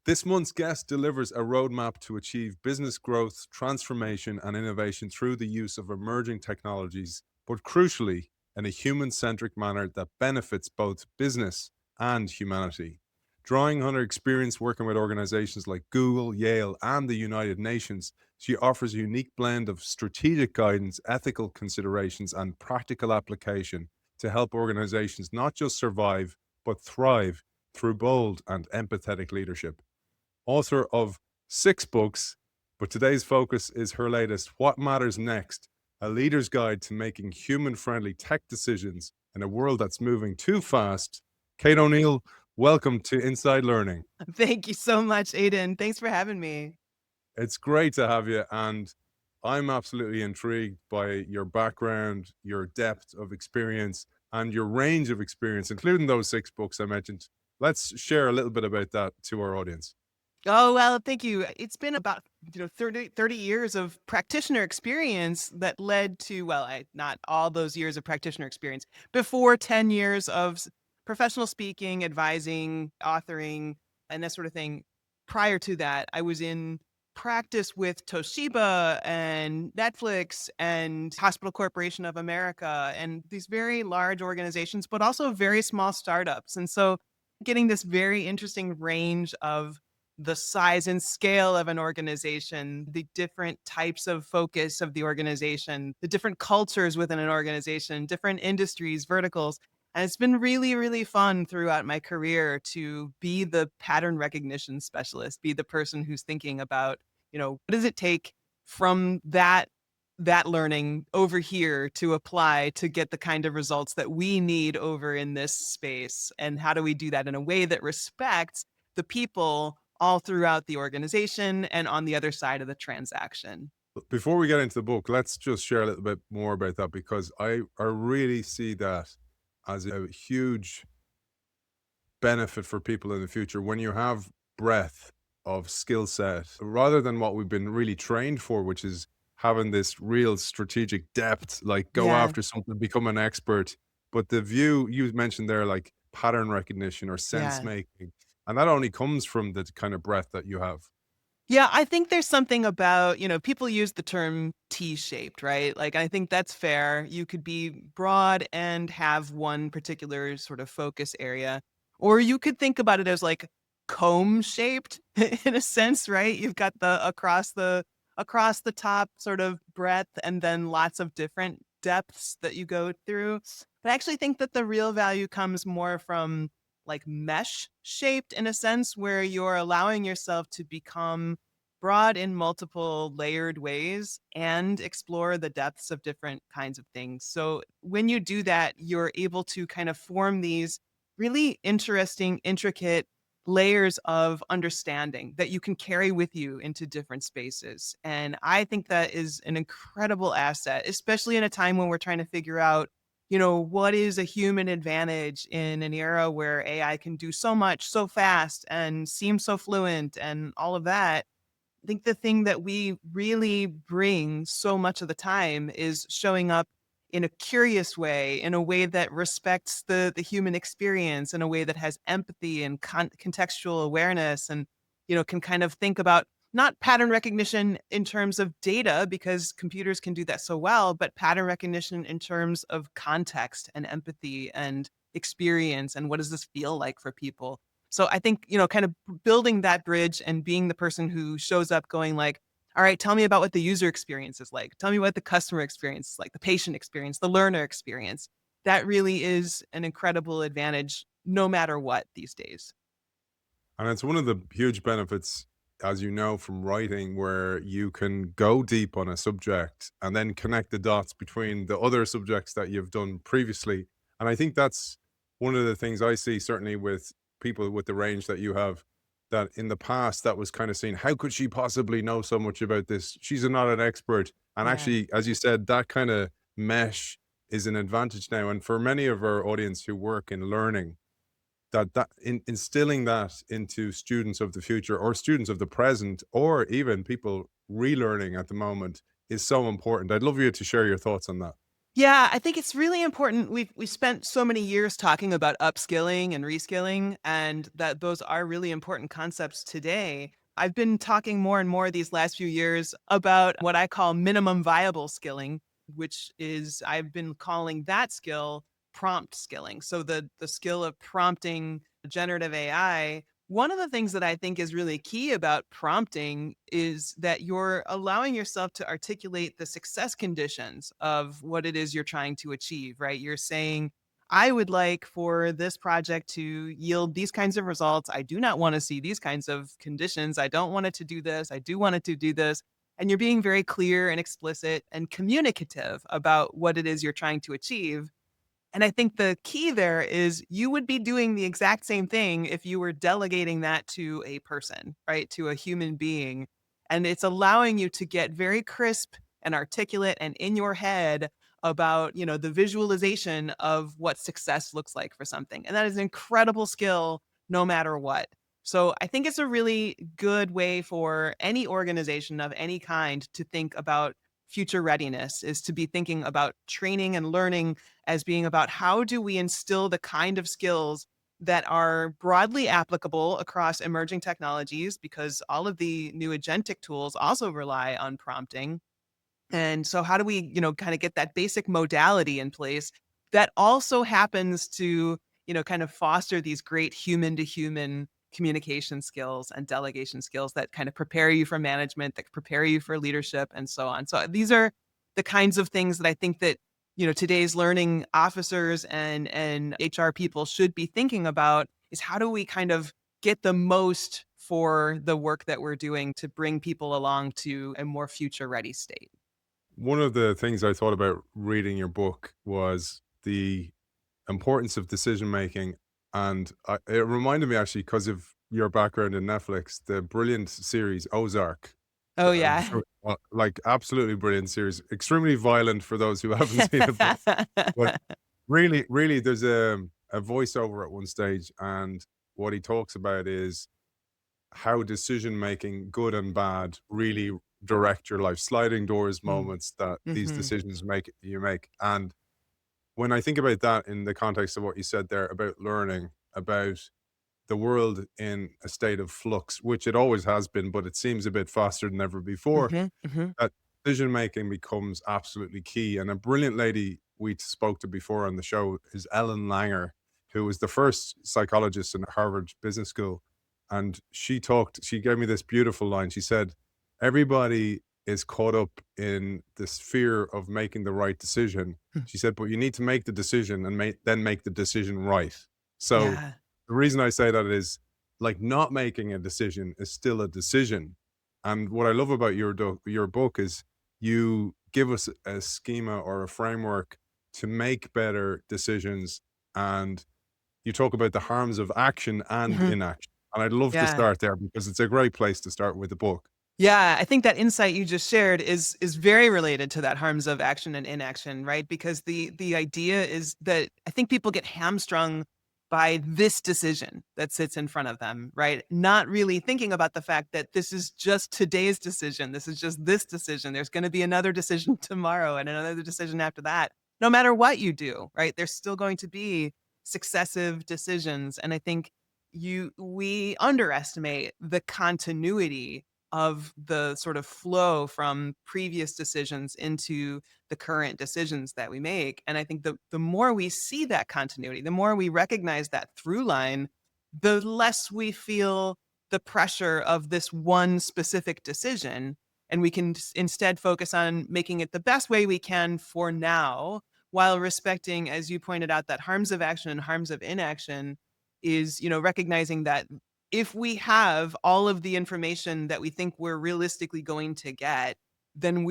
This month's guest delivers a roadmap to achieve business growth, transformation, and innovation through the use of emerging technologies, but crucially, in a human centric manner that benefits both business and humanity. Drawing on her experience working with organizations like Google, Yale, and the United Nations, she offers a unique blend of strategic guidance, ethical considerations, and practical application to help organizations not just survive, but thrive through bold and empathetic leadership. Author of 6 books, but today's focus is her latest, What Matters Next, a leader's guide to making human friendly tech decisions in a world that's moving too fast. Kate O'Neill, welcome to Inside Learning. Thank you so much, Aidan. Thanks for having me. It's great to have you, and I'm absolutely intrigued by your background, your depth of experience, and your range of experience, including those 6 books I mentioned. Let's share a little bit about that to our audience. Oh, well, thank you. It's been about, 30 years of practitioner experience that led to, well, not all those years of practitioner experience, before 10 years of professional speaking, advising, authoring, and that sort of thing. Prior to that, I was in practice with Toshiba and Netflix and Hospital Corporation of America and these very large organizations, but also very small startups. And so getting this very interesting range of the size and scale of an organization, the different types of focus of the organization, the different cultures within an organization, different industries, verticals. And it's been really, really fun throughout my career to be the pattern recognition specialist, be the person who's thinking about, what does it take from that learning over here to apply to get the kind of results that we need over in this space? And how do we do that in a way that respects the people all throughout the organization and on the other side of the transaction? Before we get into the book, let's just share a little bit more about that because I really see that as a huge benefit for people in the future when you have breadth of skill set rather than what we've been really trained for, which is having this real strategic depth, like go Yeah. after something, become an expert. But the view you mentioned there, like pattern recognition or sense Yeah. making, and that only comes from the kind of breadth that you have. Yeah, I think there's something about, people use the term T-shaped, right? Like, I think that's fair. You could be broad and have one particular sort of focus area, or you could think about it as like comb shaped in a sense, right? You've got the across the top sort of breadth and then lots of different depths that you go through. But I actually think that the real value comes more from like mesh shaped in a sense where you're allowing yourself to become broad in multiple layered ways and explore the depths of different kinds of things. So when you do that, you're able to kind of form these really interesting, intricate layers of understanding that you can carry with you into different spaces. And I think that is an incredible asset, especially in a time when we're trying to figure out, what is a human advantage in an era where AI can do so much so fast and seem so fluent and all of that. I think the thing that we really bring so much of the time is showing up in a curious way, in a way that respects the human experience, in a way that has empathy and contextual awareness, and can kind of think about not pattern recognition in terms of data because computers can do that so well, but pattern recognition in terms of context and empathy and experience and what does this feel like for people. So I think, kind of building that bridge and being the person who shows up going like, all right, tell me about what the user experience is like. Tell me what the customer experience is like, the patient experience, the learner experience. That really is an incredible advantage no matter what these days. And it's one of the huge benefits, as you know, from writing, where you can go deep on a subject and then connect the dots between the other subjects that you've done previously. And I think that's one of the things I see, certainly with people with the range that you have, that in the past that was kind of seen, how could she possibly know so much about this? She's not an expert. And Yeah. actually, as you said, that kind of mesh is an advantage now. And for many of our audience who work in learning, instilling that into students of the future or students of the present or even people relearning at the moment is so important. I'd love you to share your thoughts on that. Yeah, I think it's really important. We spent so many years talking about upskilling and reskilling, and that those are really important concepts today. I've been talking more and more these last few years about what I call minimum viable skilling, which is I've been calling that skill prompt skilling. So the skill of prompting generative AI. One of the things that I think is really key about prompting is that you're allowing yourself to articulate the success conditions of what it is you're trying to achieve, right? You're saying, I would like for this project to yield these kinds of results. I do not want to see these kinds of conditions. I don't want it to do this. I do want it to do this. And you're being very clear and explicit and communicative about what it is you're trying to achieve. And I think the key there is you would be doing the exact same thing if you were delegating that to a person, right? To a human being. And it's allowing you to get very crisp and articulate and in your head about, the visualization of what success looks like for something. And that is an incredible skill no matter what. So I think it's a really good way for any organization of any kind to think about future readiness is to be thinking about training and learning as being about how do we instill the kind of skills that are broadly applicable across emerging technologies because all of the new agentic tools also rely on prompting. And so how do we, kind of get that basic modality in place that also happens to, kind of foster these great human to human communication skills and delegation skills that kind of prepare you for management, that prepare you for leadership and so on. So these are the kinds of things that I think that, today's learning officers and HR people should be thinking about is how do we kind of get the most for the work that we're doing to bring people along to a more future ready state. One of the things I thought about reading your book was the importance of decision making, and it reminded me actually because of your background in Netflix, the brilliant series Ozark. Oh, I'm yeah. sure, like absolutely brilliant series, extremely violent for those who haven't seen it, but really, really, there's a voiceover at one stage, and what he talks about is how decision making, good and bad, really direct your life. Sliding doors Mm. moments that these Mhm. decisions make. And when I think about that in the context of what you said there about learning, about the world in a state of flux, which it always has been, but it seems a bit faster than ever before, Mhm. Mhm. that decision making becomes absolutely key. And a brilliant lady we spoke to before on the show is Ellen Langer, who was the first psychologist in Harvard Business School. And she gave me this beautiful line. She said, everybody is caught up in this fear of making the right decision. Hmm. She said, but you need to make the decision and then make the decision right. So Yeah. the reason I say that is like not making a decision is still a decision. And what I love about your book is you give us a schema or a framework to make better decisions, and you talk about the harms of action and Mhm. inaction. And I'd love to Yeah. start there because it's a great place to start with the book. Yeah, I think that insight you just shared is very related to that harms of action and inaction, right? Because the idea is that I think people get hamstrung by this decision that sits in front of them, right? Not really thinking about the fact that this is just today's decision. This is just this decision. There's going to be another decision tomorrow and another decision after that. No matter what you do, right? There's still going to be successive decisions. And I think we underestimate the continuity of the sort of flow from previous decisions into the current decisions that we make. And I think the more we see that continuity, the more we recognize that through line, the less we feel the pressure of this one specific decision. And we can instead focus on making it the best way we can for now, while respecting, as you pointed out, that harms of action and harms of inaction is, recognizing that if we have all of the information that we think we're realistically going to get, then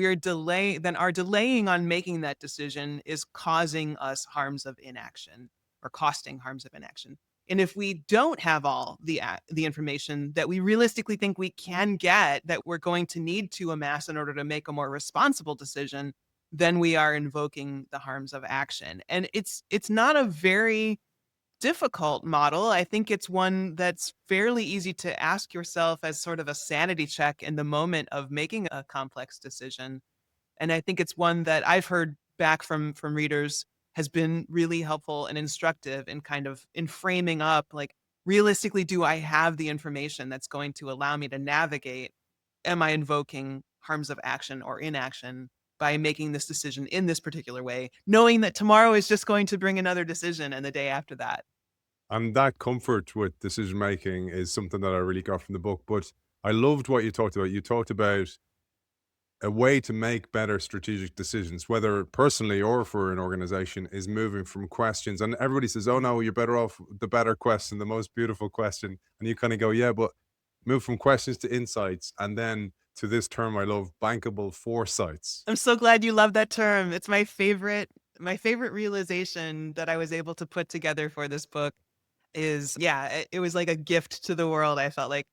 our delaying on making that decision is causing us harms of inaction or costing harms of inaction. And if we don't have all the information that we realistically think we can get that we're going to need to amass in order to make a more responsible decision, then we are invoking the harms of action. And it's not a very difficult model. I think it's one that's fairly easy to ask yourself as sort of a sanity check in the moment of making a complex decision. And I think it's one that I've heard back from readers has been really helpful and instructive in kind of in framing up, like, realistically, do I have the information that's going to allow me to navigate? Am I invoking harms of action or inaction by making this decision in this particular way, knowing that tomorrow is just going to bring another decision and the day after that? And that comfort with decision making is something that I really got from the book. But I loved what you talked about. You talked about a way to make better strategic decisions, whether personally or for an organization, is moving from questions. And everybody says, oh, no, you're better off the better question, the most beautiful question. And you kind of go, yeah, but move from questions to insights. And then to this term I love, bankable foresights. I'm so glad you love that term. It's my favorite realization that I was able to put together for this book is, yeah, it was like a gift to the world. I felt like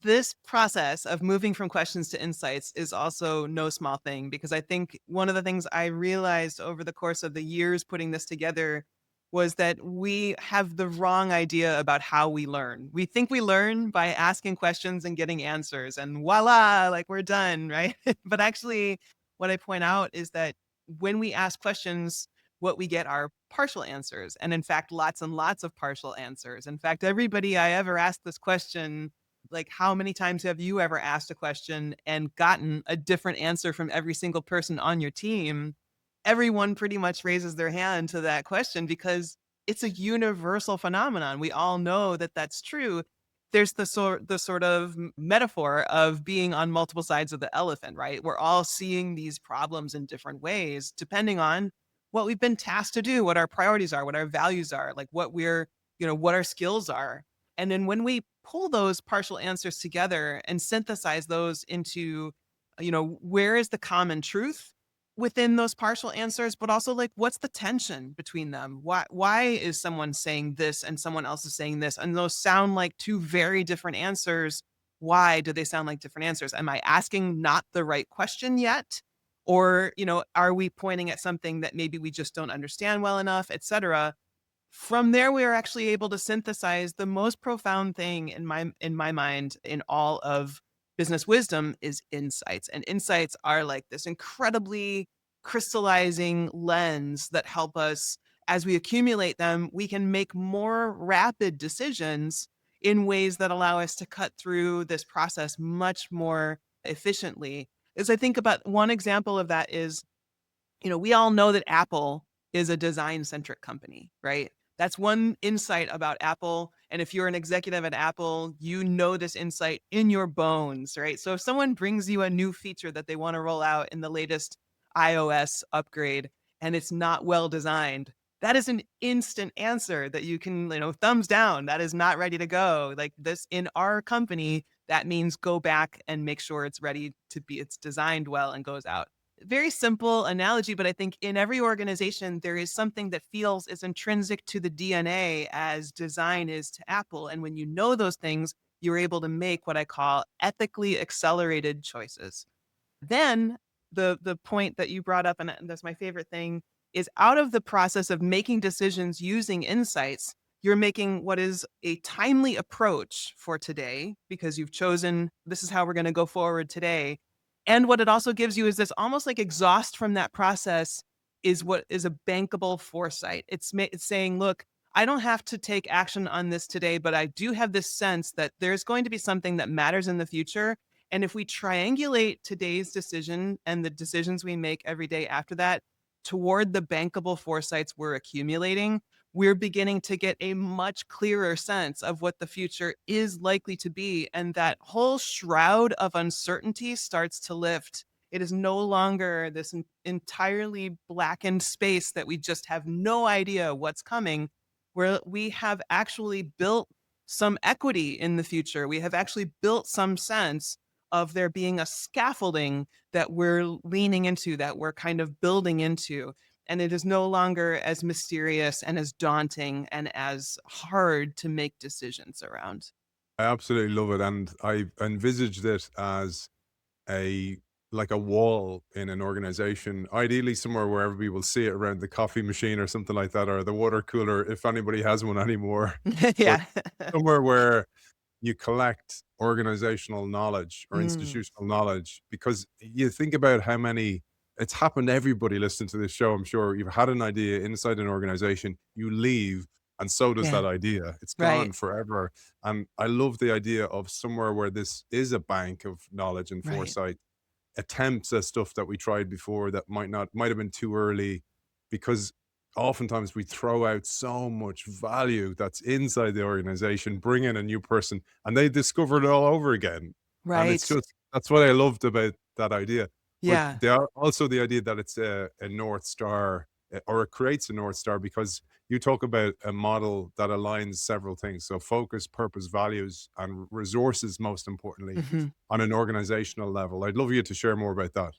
this process of moving from questions to insights is also no small thing, because I think one of the things I realized over the course of the years putting this together was that we have the wrong idea about how we learn. We think we learn by asking questions and getting answers, and voila, like we're done, right? But actually, what I point out is that when we ask questions, what we get are partial answers. And in fact, lots and lots of partial answers. In fact, everybody I ever asked this question, like, how many times have you ever asked a question and gotten a different answer from every single person on your team? Everyone pretty much raises their hand to that question because it's a universal phenomenon. We all know that that's true. There's the sort of metaphor of being on multiple sides of the elephant, right? We're all seeing these problems in different ways depending on what we've been tasked to do, what our priorities are, what our values are, like what our skills are. And then when we pull those partial answers together and synthesize those into, where is the common truth within those partial answers, but also, like, what's the tension between them? Why is someone saying this and someone else is saying this? And those sound like two very different answers. Why do they sound like different answers? Am I asking not the right question yet? Or, are we pointing at something that maybe we just don't understand well enough, etc.? From there, we are actually able to synthesize the most profound thing in my mind in all of business wisdom is insights. And insights are like this incredibly crystallizing lens that help us, as we accumulate them, we can make more rapid decisions in ways that allow us to cut through this process much more efficiently. As I think about one example of that is, we all know that Apple is a design centric company, right? That's one insight about Apple. And if you're an executive at Apple, you know this insight in your bones, right? So if someone brings you a new feature that they want to roll out in the latest iOS upgrade and it's not well designed, that is an instant answer that you can, thumbs down. That is not ready to go. Like this in our company, that means go back and make sure it's designed well and goes out. Very simple analogy, but I think in every organization, there is something that feels is intrinsic to the DNA as design is to Apple. And when you know those things, you're able to make what I call ethically accelerated choices. Then the point that you brought up, and that's my favorite thing, is out of the process of making decisions using insights, you're making what is a timely approach for today because you've chosen this is how we're going to go forward today. And what it also gives you is this almost like exhaust from that process is what is a bankable foresight. It's saying, look, I don't have to take action on this today, but I do have this sense that there's going to be something that matters in the future. And if we triangulate today's decision and the decisions we make every day after that toward the bankable foresights we're accumulating, we're beginning to get a much clearer sense of what the future is likely to be. And that whole shroud of uncertainty starts to lift. It is no longer this entirely blackened space that we just have no idea what's coming, where we have actually built some equity in the future. We have actually built some sense of there being a scaffolding that we're leaning into, that we're kind of building into. And it is no longer as mysterious and as daunting and as hard to make decisions around. I absolutely love it. And I envisaged it as a like a wall in an organization, ideally somewhere where everybody will see it around the coffee machine or something like that, or the water cooler, if anybody has one anymore. But Yeah. somewhere where you collect organizational knowledge or Mm. institutional knowledge, because you think about how many it's happened to everybody listening to this show. I'm sure you've had an idea inside an organization, you leave, and so does Yeah. that idea. It's Right. gone forever. And I love the idea of somewhere where this is a bank of knowledge and Right. foresight, attempts at stuff that we tried before that might have been too early, because oftentimes we throw out so much value that's inside the organization, bring in a new person, and they discover it all over again. And it's Right. just that's what I loved about that idea. But Yeah. there are also the idea that it's a North Star, or it creates a North Star, because you talk about a model that aligns several things. So focus, purpose, values, and resources, most importantly, Mhm. on an organizational level. I'd love you to share more about that.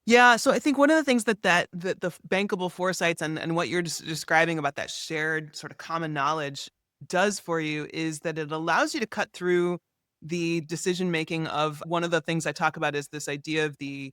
Yeah, so I think one of the things that the bankable foresights and what you're describing about that shared sort of common knowledge does for you is that it allows you to cut through the decision making of one of the things I talk about is this idea of the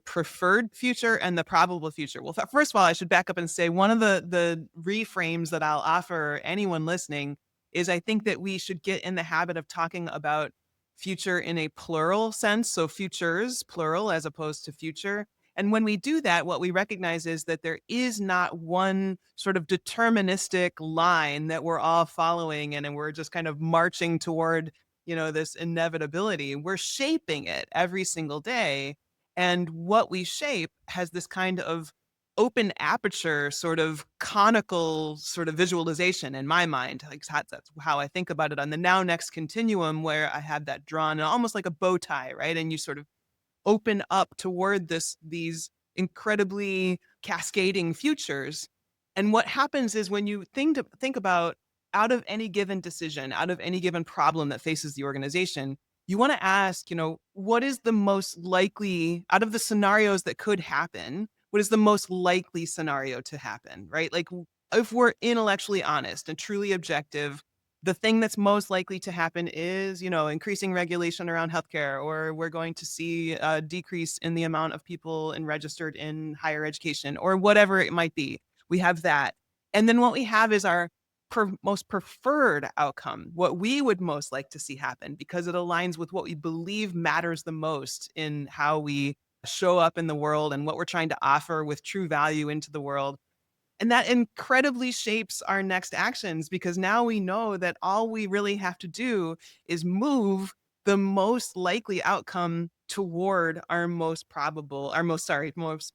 preferred future and the probable future. Well, first of all, I should back up and say one of the reframes that I'll offer anyone listening is I think that we should get in the habit of talking about future in a plural sense, so futures plural as opposed to future. And when we do that, what we recognize is that there is not one sort of deterministic line that we're all following and we're just kind of marching toward, this inevitability. We're shaping it every single day, and what we shape has this kind of open aperture, sort of conical sort of visualization in my mind. Like that's how I think about it on the now next continuum, where I have that drawn almost like a bow tie, right? And you sort of open up toward these incredibly cascading futures. And what happens is when you think about out of any given decision, out of any given problem that faces the organization, you want to ask, what is the most likely out of the scenarios that could happen? What is the most likely scenario to happen, right? Like if we're intellectually honest and truly objective, the thing that's most likely to happen is, increasing regulation around healthcare, or we're going to see a decrease in the amount of people registered in higher education, or whatever it might be. We have that. And then what we have is our most preferred outcome, what we would most like to see happen, because it aligns with what we believe matters the most in how we show up in the world and what we're trying to offer with true value into the world. And that incredibly shapes our next actions, because now we know that all we really have to do is move the most likely outcome toward most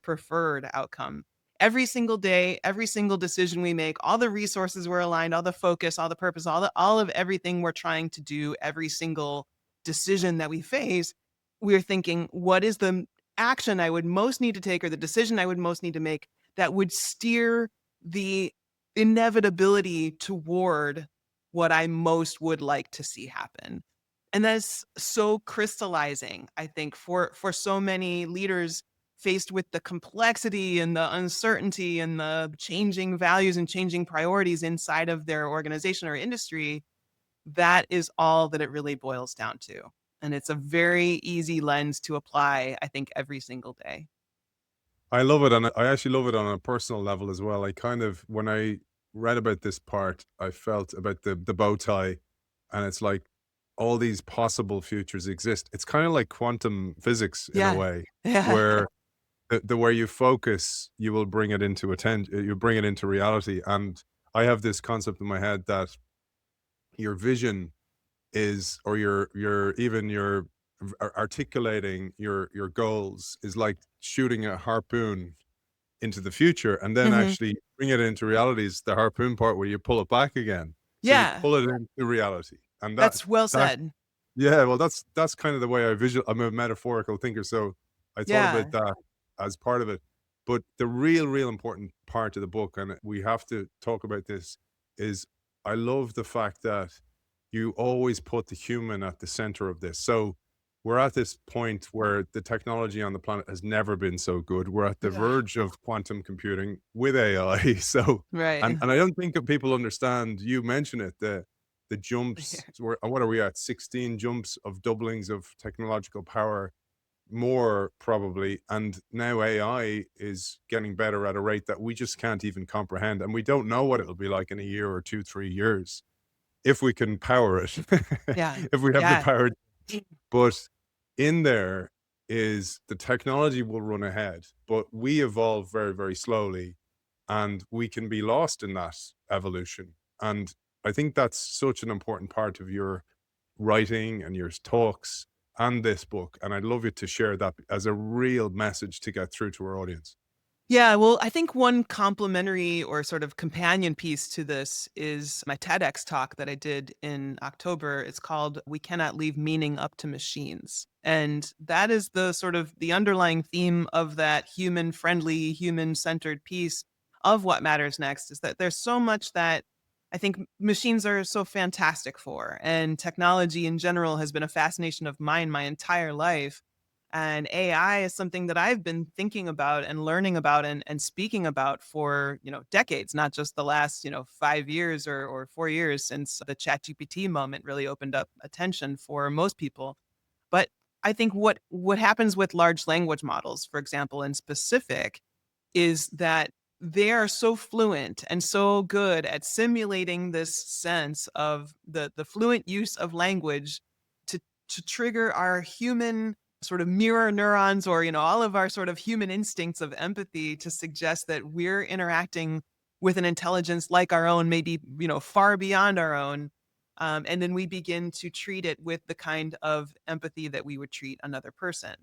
preferred outcome. Every single day, every single decision we make, all the resources we're aligned, all the focus, all the purpose, all of everything we're trying to do, every single decision that we face, we're thinking, what is the action I would most need to take, or the decision I would most need to make that would steer the inevitability toward what I most would like to see happen. And that's so crystallizing, I think, for so many leaders faced with the complexity and the uncertainty and the changing values and changing priorities inside of their organization or industry. That is all that it really boils down to. And it's a very easy lens to apply, I think, every single day. I love it, and I actually love it on a personal level as well. I kind of when I read about this part, I felt about the bow tie, and it's like all these possible futures exist. It's kind of like quantum physics in a Yeah. way, Yeah. where the way you focus, you will bring it into you bring it into reality. And I have this concept in my head that your vision is, or your even your articulating your goals is like shooting a harpoon into the future, and then Mhm. actually bring it into reality is the harpoon part where you pull it back again. So you Yeah. pull it into reality. And That's well that said. yeah, well, that's kind of the way I'm a metaphorical thinker, so I thought about Yeah. that as part of it. But the real important part of the book, and we have to talk about this, is I love the fact that you always put the human at the center of this. So we're at this point where the technology on the planet has never been so good. We're at the Yeah. verge of quantum computing with AI. So, Right. and I don't think that people understand. You mention it, the jumps. So what are we at? 16 jumps of doublings of technological power, more probably. And now AI is getting better at a rate that we just can't even comprehend. And we don't know what it'll be like in a year or two, 3 years if we can power it, Yeah. if we have the Yeah. power. But in there, is the technology will run ahead, but we evolve very, very slowly, and we can be lost in that evolution. And I think that's such an important part of your writing and your talks and this book. And I'd love you to share that as a real message to get through to our audience. Yeah, well, I think one complementary or sort of companion piece to this is my TEDx talk that I did in October. It's called "We Cannot Leave Meaning Up to Machines." And that is the sort of the underlying theme of that human-friendly, human-centered piece of what matters next, is that there's so much that I think machines are so fantastic for, and technology in general has been a fascination of mine my entire life. And AI is something that I've been thinking about and learning about and speaking about for, decades, not just the last, 5 years or 4 years since the ChatGPT moment really opened up attention for most people. But I think what happens with large language models, for example, in specific, is that they are so fluent and so good at simulating this sense of the fluent use of language to to trigger our human sort of mirror neurons, or all of our sort of human instincts of empathy, to suggest that we're interacting with an intelligence like our own, maybe far beyond our own. And then we begin to treat it with the kind of empathy that we would treat another person.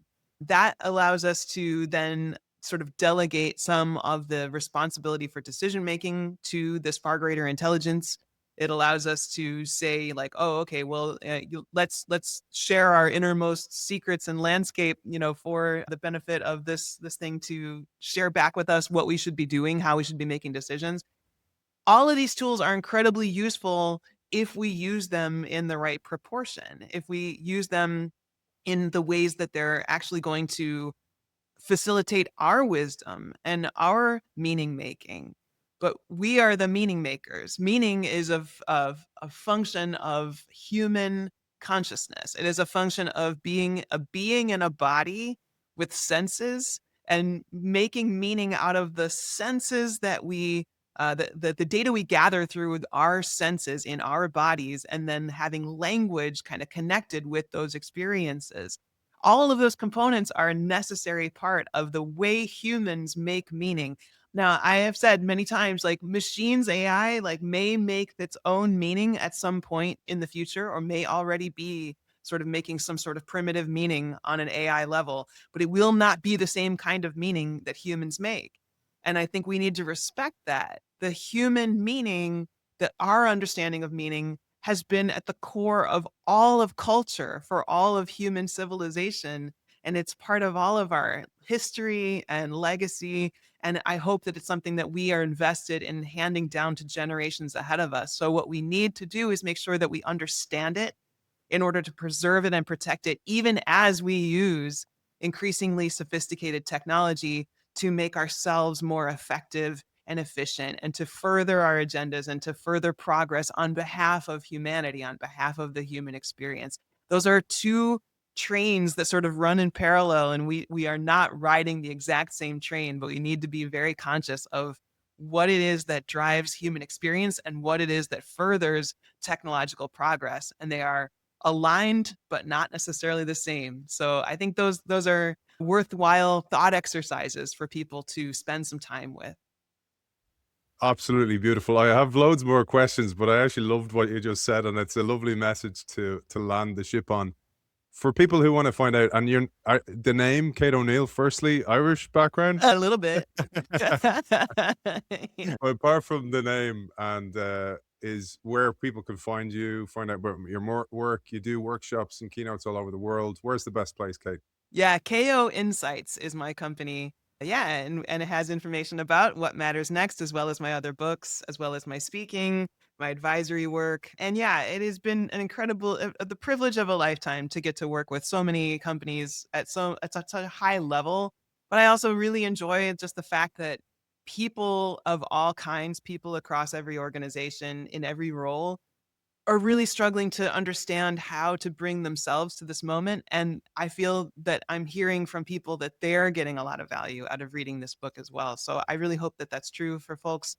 That allows us to then sort of delegate some of the responsibility for decision making to this far greater intelligence. It allows us to say, like, oh, okay, well, let's share our innermost secrets and landscape, for the benefit of this thing to share back with us what we should be doing, how we should be making decisions. All of these tools are incredibly useful if we use them in the right proportion, if we use them in the ways that they're actually going to facilitate our wisdom and our meaning making. But we are the meaning makers. Meaning is of a function of human consciousness. It is a function of being a being in a body with senses, and making meaning out of the senses that we the data we gather through our senses in our bodies, and then having language kind of connected with those experiences. All of those components are a necessary part of the way humans make meaning. Now, I have said many times, like, machines, AI, like, may make its own meaning at some point in the future, or may already be sort of making some sort of primitive meaning on an AI level, but it will not be the same kind of meaning that humans make. And I think we need to respect that. The human meaning, that our understanding of meaning, has been at the core of all of culture for all of human civilization. And it's part of all of our history and legacy. And I hope that it's something that we are invested in handing down to generations ahead of us. So, what we need to do is make sure that we understand it in order to preserve it and protect it, even as we use increasingly sophisticated technology to make ourselves more effective and efficient, and to further our agendas and to further progress on behalf of humanity, on behalf of the human experience. Those are two trains that sort of run in parallel, and we are not riding the exact same train, but we need to be very conscious of what it is that drives human experience and what it is that furthers technological progress. And they are aligned, but not necessarily the same. So I think those are worthwhile thought exercises for people to spend some time with. Absolutely beautiful. I have loads more questions, but I actually loved what you just said, and it's a lovely message to land the ship on. For people who want to find out, and the name Kate O'Neill, firstly, Irish background. A little bit. Yeah. But apart from the name, and is where people can find you, find out about your more work. You do workshops and keynotes all over the world. Where's the best place, Kate? Yeah, KO Insights is my company. Yeah, and it has information about what matters next, as well as my other books, as well as my speaking, my advisory work. And yeah, it has been an incredible the privilege of a lifetime to get to work with so many companies at such a high level. But I also really enjoy just the fact that people of all kinds, people across every organization in every role, are really struggling to understand how to bring themselves to this moment. And I feel that I'm hearing from people that they're getting a lot of value out of reading this book as well. So I really hope that that's true for folks.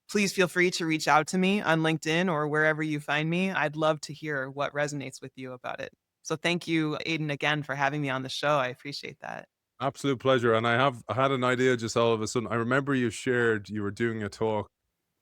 Please feel free to reach out to me on LinkedIn or wherever you find me. I'd love to hear what resonates with you about it. So thank you, Aidan, again for having me on the show. I appreciate that. Absolute pleasure. And I had an idea just all of a sudden. I remember you shared you were doing a talk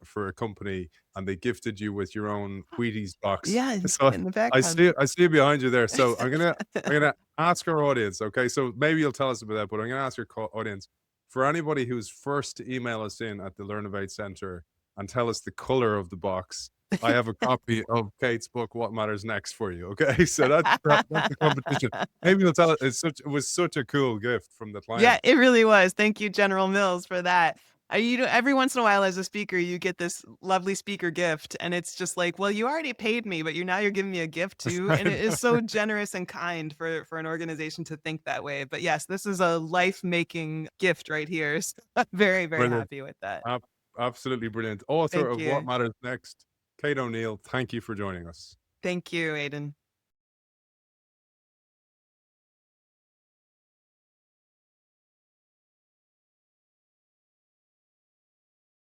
for a company and they gifted you with your own Wheaties box. Yeah, you So see it in the background. I see it behind you there. So I'm gonna ask our audience. Okay, so maybe you'll tell us about that, but I'm gonna ask your audience for anybody who's first to email us in at the Learnovate Center and tell us the color of the box. I have a copy of Kate's book, What Matters Next, for you. Okay, so that's the competition. Maybe you'll tell us it was such a cool gift from the Yeah, client. it really was. Thank you, General Mills, for that. Every once in a while as a speaker, you get this lovely speaker gift, and it's just like, well, you already paid me, but you're giving me a gift too, and it is so generous and kind for an organization to think that way. But yes, this is a life making gift right here. So I'm very very Brilliant. happy with that. Ab Absolutely brilliant. Author Thank of What you, Matters Next, Kate O'Neill, thank you for joining us. thank you, Aiden.